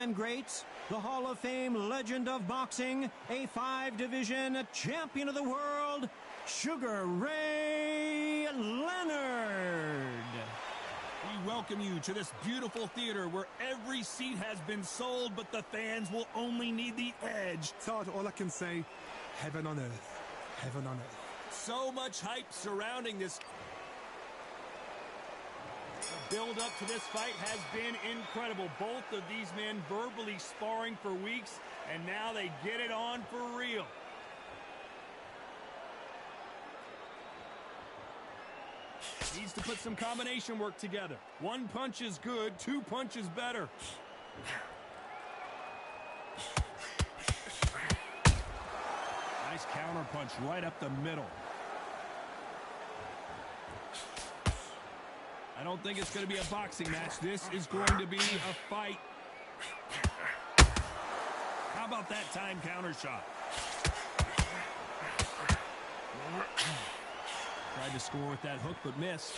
And greats, the Hall of Fame legend of boxing, a 5-division champion of the world, Sugar Ray Leonard. We welcome you to this beautiful theater where every seat has been sold, but the fans will only need the edge. Todd, all I can say, heaven on earth. Heaven on earth. So much hype surrounding this. The build-up to this fight has been incredible. Both of these men verbally sparring for weeks, and now they get it on for real. Needs to put some combination work together. One punch is good, 2 punches better. Nice counter punch right up the middle. I don't think it's going to be a boxing match. This is going to be a fight. How about that time counter shot? Tried to score with that hook, but missed.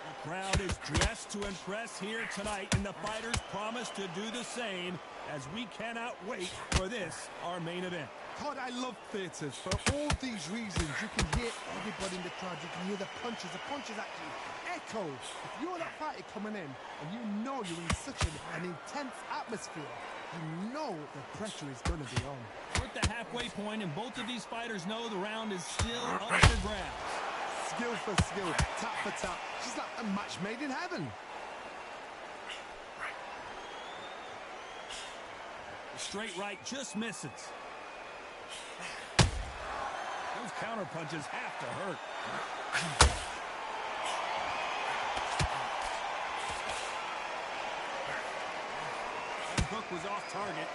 The crowd is dressed to impress here tonight, and the fighters promise to do the same, as we cannot wait for this, our main event. Todd, I love theatres. For all these reasons, you can hear everybody in the crowd. You can hear the punches. The punches actually echo. If you're that fighter coming in and you know you're in such an intense atmosphere, you know the pressure is going to be on. We're at the halfway point, and both of these fighters know the round is still up for grabs. Skill for skill, tap for tap. She's like a match made in heaven. Straight right just misses. Those counter punches have to hurt. That hook was off target.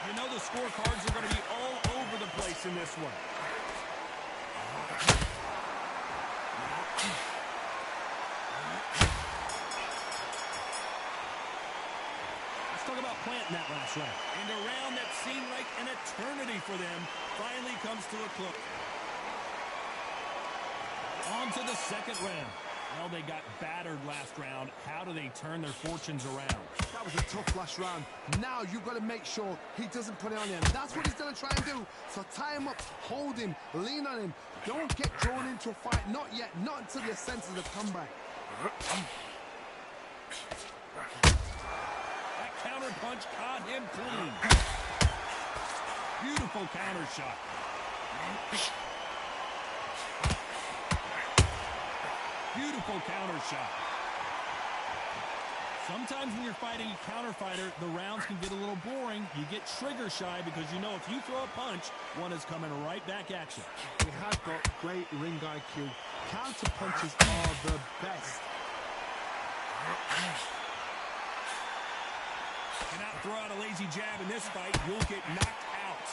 You know the scorecards are going to be all over the place in this one. Let's talk about planting that last round. And a round that seemed like an eternity for them finally comes to a close. On to the second round. Well, they got battered last round. How do they turn their fortunes around? That was a tough last round. Now you've got to make sure he doesn't put it on you. And that's what he's going to try and do. So tie him up, hold him, lean on him. Don't get drawn into a fight. Not yet. Not until your senses have come back. That counter punch caught him clean. Beautiful counter shot. Beautiful counter shot. Sometimes when you're fighting a counter fighter, the rounds can get a little boring. You get trigger shy because you know if you throw a punch, one is coming right back at you. He has got great ring IQ. Counter punches are the best. Cannot throw out a lazy jab in this fight. You'll get knocked out.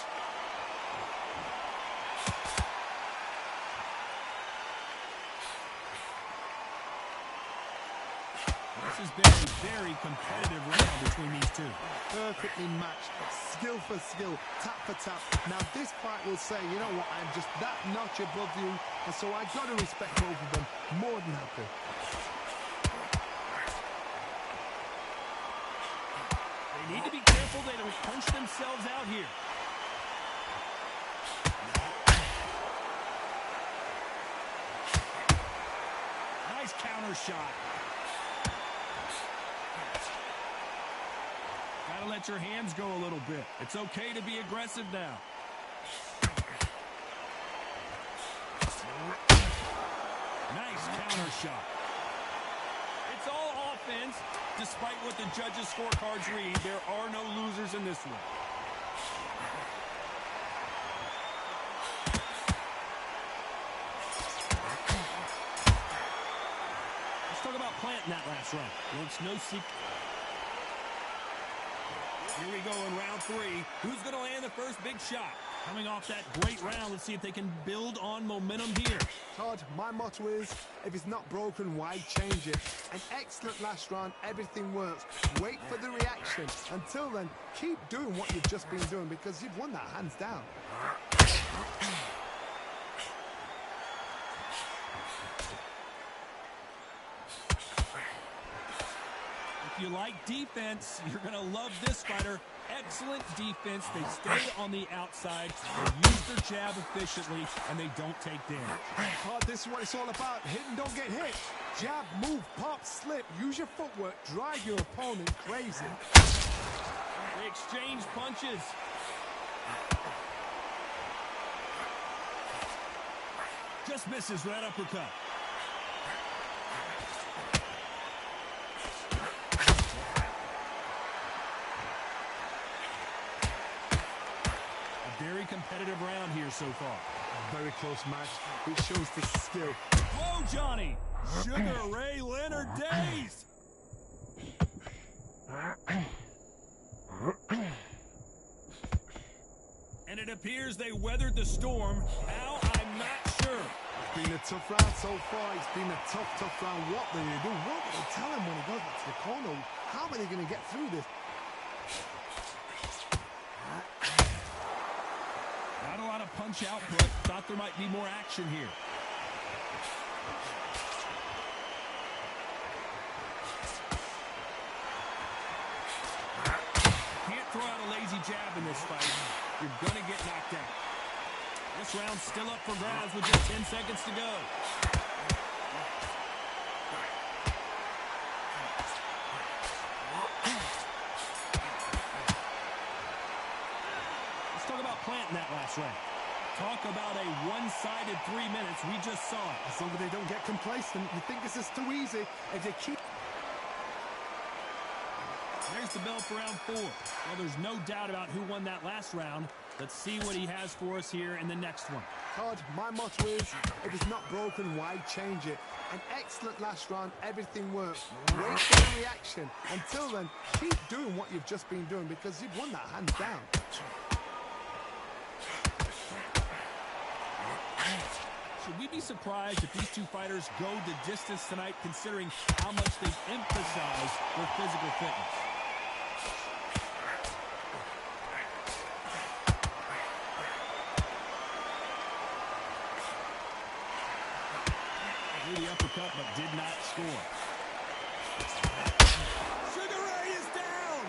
This has been a very competitive round between these two. Perfectly matched, skill for skill, tap for tap. Now this fight will say, you know what, I'm just that notch above you, and so I got to respect both of them more than happy. They need to be careful they don't punch themselves out here. Nice counter shot. Gotta let your hands go a little bit. It's okay to be aggressive now. Nice counter shot. It's all offense. Despite what the judges' scorecards read, there are no losers in this one. Let's talk about planting that last round. Well, it's no secret. Here we go in round 3. Who's going to land the first big shot? Coming off that great round, let's see if they can build on momentum here. Todd, my motto is, if it's not broken, why change it? An excellent last round, everything works. Wait for the reaction. Until then, keep doing what you've just been doing because you've won that hands down. If you like defense, you're going to love this fighter. Excellent defense. They stay on the outside, they use their jab efficiently, and they don't take damage. Todd, this is what it's all about. Hit and don't get hit. Jab, move, pop, slip. Use your footwork. Drive your opponent crazy. They exchange punches. Just misses that uppercut. Very competitive round here so far. Very close match. It shows the skill. Whoa, Johnny! Sugar Ray Leonard dazed! And it appears they weathered the storm. How? I'm not sure. It's been a tough round so far. It's been a tough round. What do they do? What do they tell him when he goes back to the corner? How are they going to get through this? Not a lot of punch output. Thought there might be more action here. Can't throw out a lazy jab in this fight. You're going to get knocked out. This round's still up for grabs with just 10 seconds to go. Planting that last round. Talk about a one-sided 3 minutes. We just saw it. As long as they don't get complacent, you think this is too easy. If they keep... There's the bell for round 4. Well, there's no doubt about who won that last round. Let's see what he has for us here in the next one. Todd, my motto is, if it's not broken, why change it? An excellent last round, everything works. Wait for the reaction. Until then, keep doing what you've just been doing because you've won that hands down. Should we be surprised if these two fighters go the distance tonight, considering how much they've emphasized their physical fitness? Threw the uppercut, but did not score. Sugar Ray is down!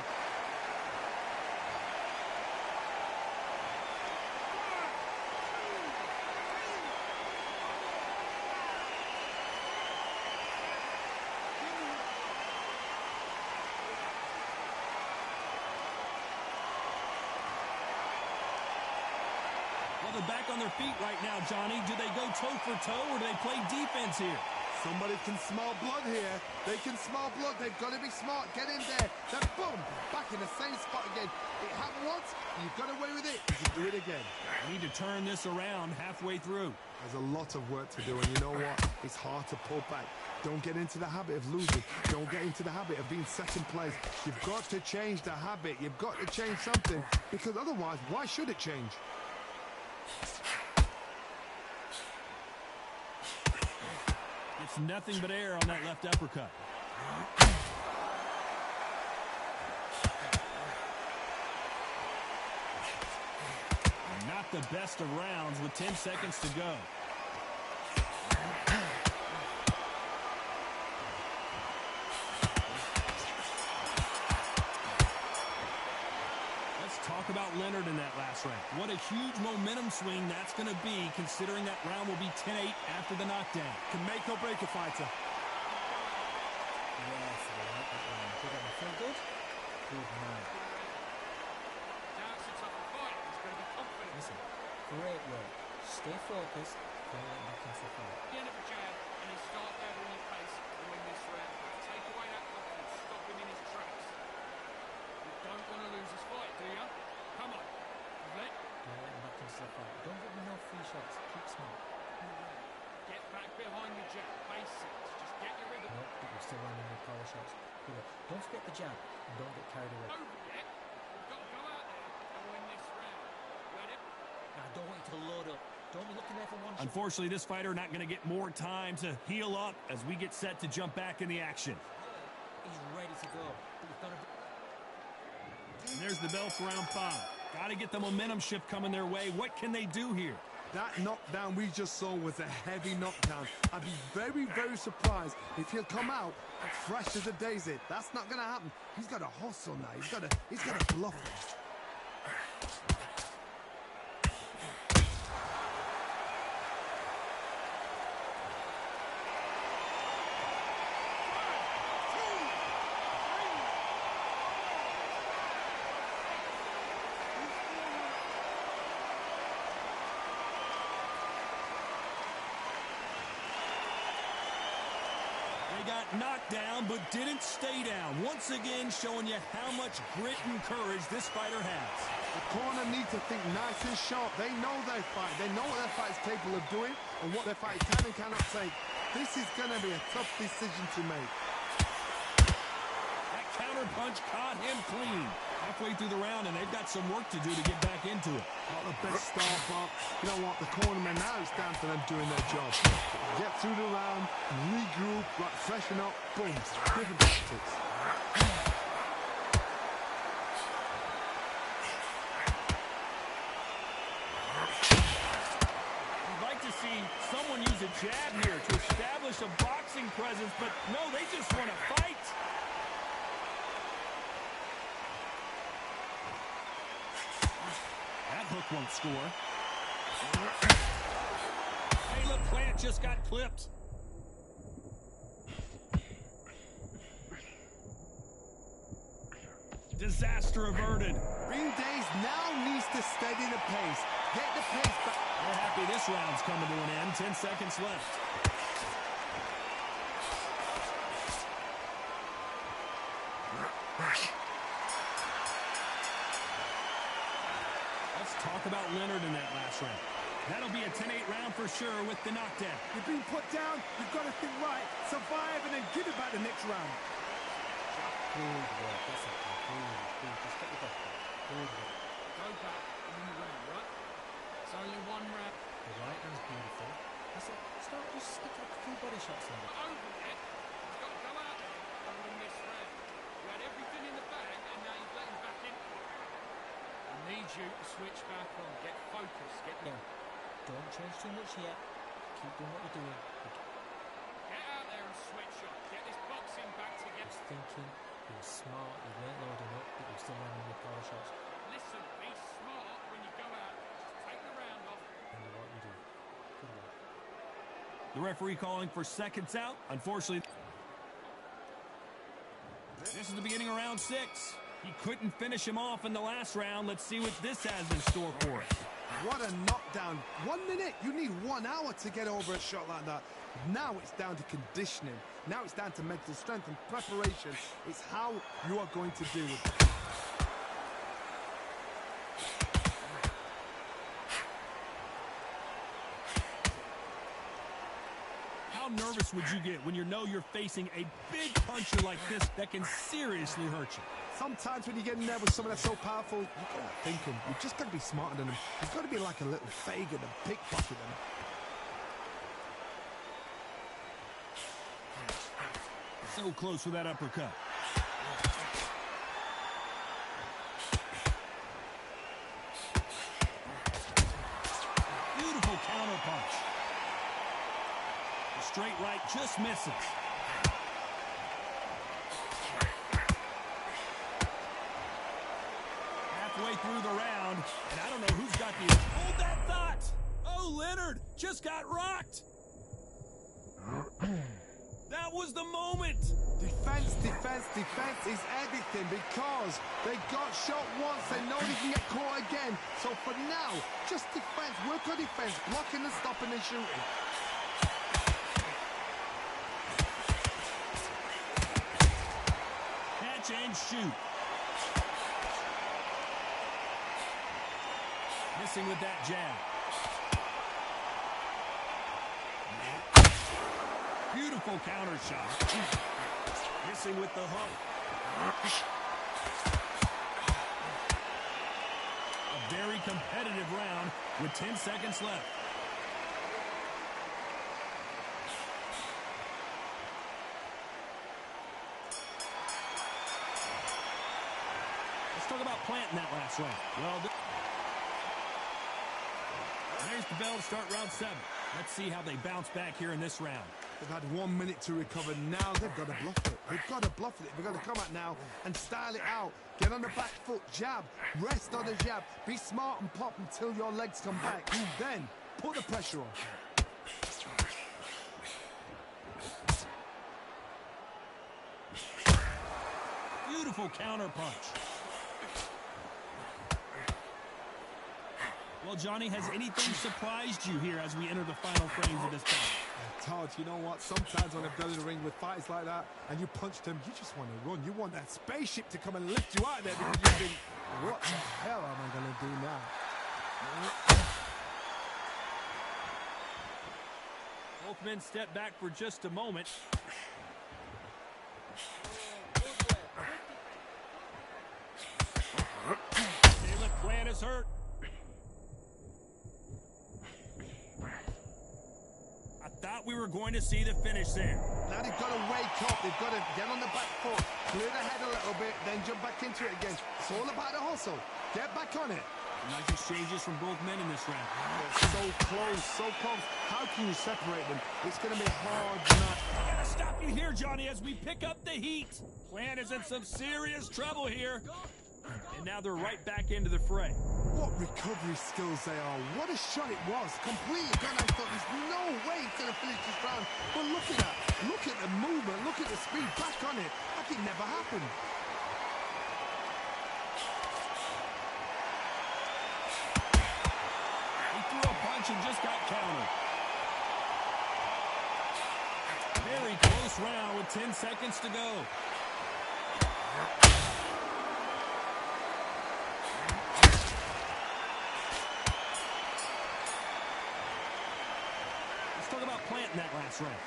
Well, they're back on their feet right now, Johnny. Do they go toe-for-toe, or do they play defense here? Somebody can smell blood here. They can smell blood. They've got to be smart. Get in there. Then boom, back in the same spot again. It happened once. You got away with it. You can do it again. Need to turn this around halfway through. There's a lot of work to do, and you know what? It's hard to pull back. Don't get into the habit of losing. Don't get into the habit of being second place. You've got to change the habit. You've got to change something, because otherwise, why should it change? It's nothing but air on that left uppercut. Not the best of rounds with 10 seconds to go. Let's talk about Leonard in that last round. What a huge momentum swing that's going to be, considering that round will be 10-8 after the knockdown. Can make or break a fighter. Yes, I like that one. Did it feel good? Good man. Listen, great work. Stay focused. Don't let back into the fight. The end of a jab, and he start gathering his pace and win this round. Take away that confidence, stop him in his tracks. You don't want to lose this fight, do you? Come on. Don't let him back into the fight. Don't give him no free shots. Keep smart. Get back behind the jab. Basics. Just get your rhythm. No, but you're still landing your power shots. Good luck. Don't forget the jab and don't get carried away. Over yet. We've got to go out there and win this round. Ready? there for one shot. Unfortunately, this fighter not going to get more time to heal up as we get set to jump back in the action. He's ready to go. But you've got to... And there's the bell for round 5. Got to get the momentum shift coming their way. What can they do here? That knockdown we just saw was a heavy knockdown. I'd be very, very surprised if he'll come out fresh as a daisy. That's not going to happen. He's got to hustle now. He's got to bluff him. Got knocked down but didn't stay down. Once again showing you how much grit and courage this fighter has. The corner needs to think nice and sharp. They know their fight. They know what their fight is capable of doing and what their fight can and cannot take. This is going to be a tough decision to make. That counter punch caught him clean. Halfway through the round, and they've got some work to do to get back into it. Not the best start, but you know what? The cornermen now, it's down to them doing their job. Get through the round, regroup, right, freshen up, boom. Different tactics. You'd like to see someone use a jab here to establish a boxing presence, but no, they just want to fight. Hook won't score. Caleb Plant just got clipped. Disaster averted. Ring Days now needs to steady the pace. Get the pace back. We're happy this round's coming to an end. 10 seconds left. Talk about Leonard in that last round. That'll be a 10-8 round for sure with the knockdown. You've been put down, you've got to think right, survive, and then give it back the next round. Good work, that's it. Good. Just get the back there. Good work. Go back in the round, right? It's only one round. The right hand's beautiful. That's it. Start just stick a few body shots in there. Over it. He's got to go out there and win this round. You had everything in the bag, and now you've let him back into it. I need you to switch back on. Get focused. Get Yeah. Don't change too much yet. Keep doing what you're doing. out there and switch on. Get this boxing back together. Just thinking, you were smart, you weren't loading up, but you're still landing your power shots. Listen, be smart when you go out. Just take the round off. And you know what you do. Good work. The referee calling for seconds out. Unfortunately, this is the beginning of round 6. He couldn't finish him off in the last round. Let's see what this has in store for us. What a knockdown. 1 minute. You need 1 hour to get over a shot like that. Now it's down to conditioning. Now it's down to mental strength and preparation. It's how you are going to do it. How nervous would you get when you know you're facing a big puncher like this that can seriously hurt you? Sometimes when you get in there with someone that's so powerful, you gotta think him. You just gotta be smarter than him. You've got to be like a little Fagin and pickpocket him. So close with that uppercut. Beautiful counter punch. The straight right just misses. Halfway through the round, and I don't know who's got the... Hold that thought! Oh, Leonard just got rocked! That was the moment! Defense, defense, defense is everything because they got shot once, they know they can get caught again. So for now, just defense, work on defense, blocking and stopping and shooting. Catch and shoot. Missing with that jab. Beautiful counter shot. Missing with the hook. A very competitive round with 10 seconds left. Let's talk about planting that last round. Well, there's the bell to start round 7. Let's see how they bounce back here in this round. They've had 1 minute to recover. Now they've got to bluff it. They've got to bluff it. They've got to come out now and style it out. Get on the back foot, jab, rest on the jab. Be smart and pop until your legs come back. Then put the pressure on. Beautiful counter punch. Well, Johnny, has anything surprised you here as we enter the final frames of this fight? Todd, you know what? Sometimes when I've done in the ring with fights like that and you punch them, you just want to run. You want that spaceship to come and lift you out there because you think, what the hell am I going to do now? Both men step back for just a moment. Caleb Plant is hurt. I thought we were going to see the finish there. Now they've got to wake up. They've got to get on the back foot, clear the head a little bit, then jump back into it again. It's all about the hustle. Get back on it. Nice exchanges from both men in this round. So close, so close. How can you separate them? It's going to be hard not. I gotta stop you here, Johnny, as we pick up the heat. Plant is in some serious trouble here. And now they're right back into the fray. What recovery skills they are. What a shot it was. Completely gone. I thought there's no way he's going to finish this round. But look at that. Look at the movement. Look at the speed. Back on it. Like it never happened. He threw a punch and just got countered. Very close round with 10 seconds to go. Let's talk about planting that last round.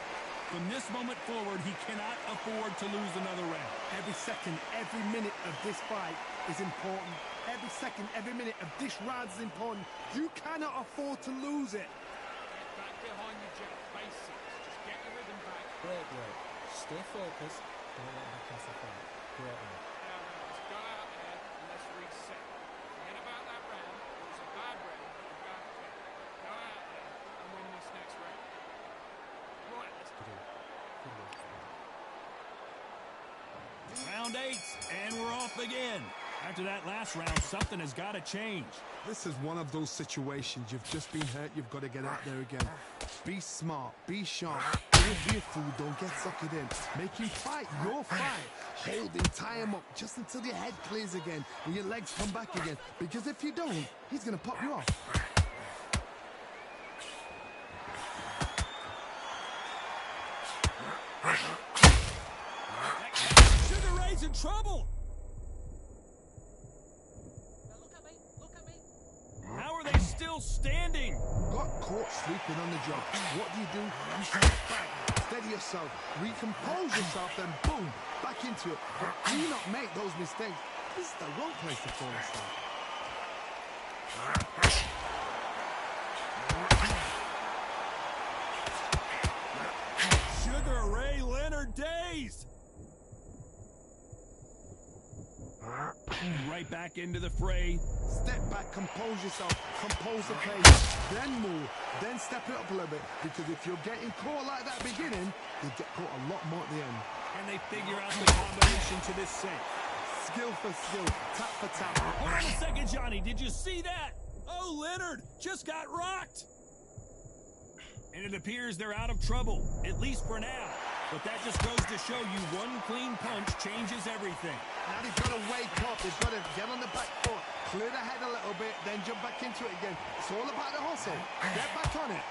From this moment forward, he cannot afford to lose another round. Every second, every minute of this fight is important. Every second, every minute of this round is important. You cannot afford to lose it. Get back behind your jab. Basics. Just get your rhythm back. Great work. Stay focused. Don't let him pass the fight. Great work. Now, let's go out there and let's reset. Forget about that round. It was a bad round, but a bad fight. Go out there and win this next round. Right, let's do it. Round 8, and we're off again. After that last round, something has got to change. This is one of those situations. You've just been hurt. You've got to get out there again. Be smart. Be sharp. Don't be a fool. Don't get suckered in. Make him fight your fight. Hold him. Tie him up just until your head clears again and your legs come back again. Because if you don't, he's going to pop you off. Sugar Ray's in trouble. How are they still standing? Got caught sleeping on the job. What do? You step back, steady yourself, recompose yourself, then boom, back into it. But do not make those mistakes. This is the wrong place to fall asleep. Sugar Ray Leonard dazed. Right back into the fray. Step back, compose yourself, compose the pace, then move, then step it up a little bit. Because if you're getting caught like that beginning, you get caught a lot more at the end. And they figure out the combination to this sink. Skill for skill, tap for tap. Hold on a second, Johnny. Did you see that? Oh, Leonard just got rocked. And it appears they're out of trouble, at least for now. But that just goes to show you one clean punch changes everything. Now they've got to wake up. They've got to get on the back foot, clear the head a little bit, then jump back into it again. It's all about the hustle. Get back on it.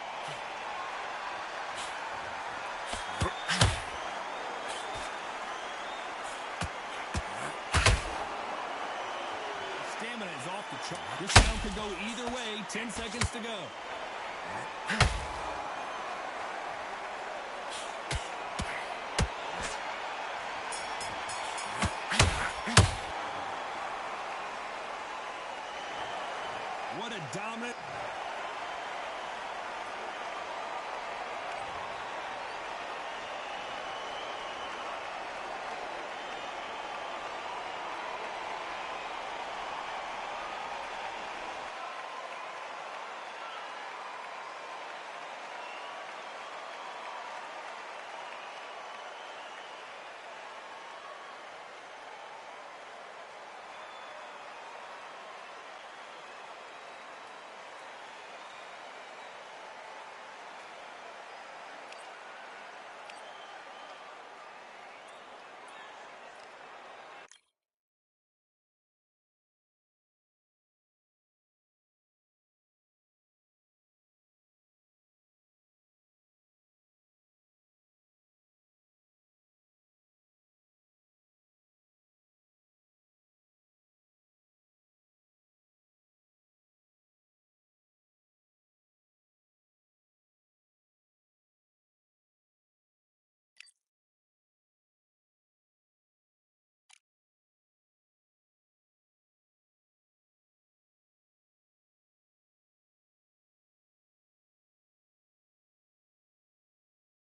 Stamina is off the chart. This round could go either way. 10 seconds to go. What a dominant...